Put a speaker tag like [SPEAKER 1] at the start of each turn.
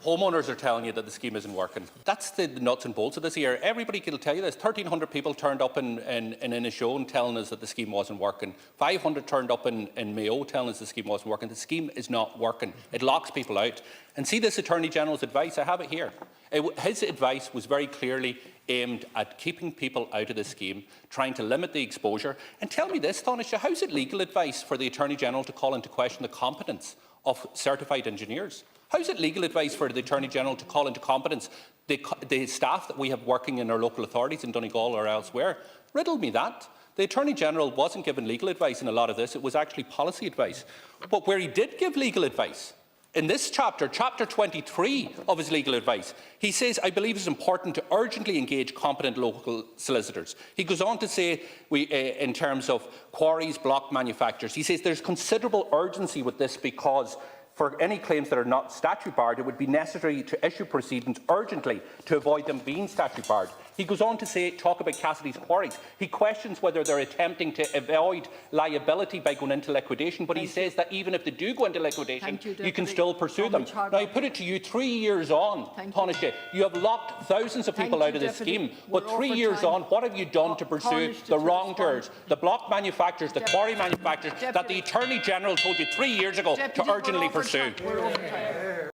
[SPEAKER 1] Homeowners are telling you that the scheme isn't working. That's the nuts and bolts of this here. Everybody can tell you this. 1,300 people turned up in Inishowen telling us that the scheme wasn't working. 500 turned up in Mayo telling us the scheme wasn't working. The scheme is not working. It locks people out. And see this Attorney General's advice. I have it here. His advice was very clearly aimed at keeping people out of the scheme, trying to limit the exposure. And tell me this, Tánaiste, how is it legal advice for the Attorney General to call into question the competence of certified engineers? How is it legal advice for the Attorney General to call into competence the staff that we have working in our local authorities in Donegal or elsewhere? Riddle me that. The Attorney General wasn't given legal advice in a lot of this. It was actually policy advice. But where he did give legal advice, in this chapter, chapter 23 of his legal advice, he says, I believe it's important to urgently engage competent local solicitors. He goes on to say, in terms of quarries, block manufacturers, he says there's considerable urgency with this because for any claims that are not statute barred, it would be necessary to issue proceedings urgently to avoid them being statute barred. He goes on to talk about Cassidy's quarries. He questions whether they're attempting to avoid liability by going into liquidation, but he says that even if they do go into liquidation, you can still pursue them. Now, I put it to you, 3 years on, Tánaiste, you have locked thousands of people out of this scheme, but 3 years on, what have you done to pursue the wrongdoers, the block manufacturers, the quarry manufacturers that the Attorney General told you 3 years ago to urgently pursue?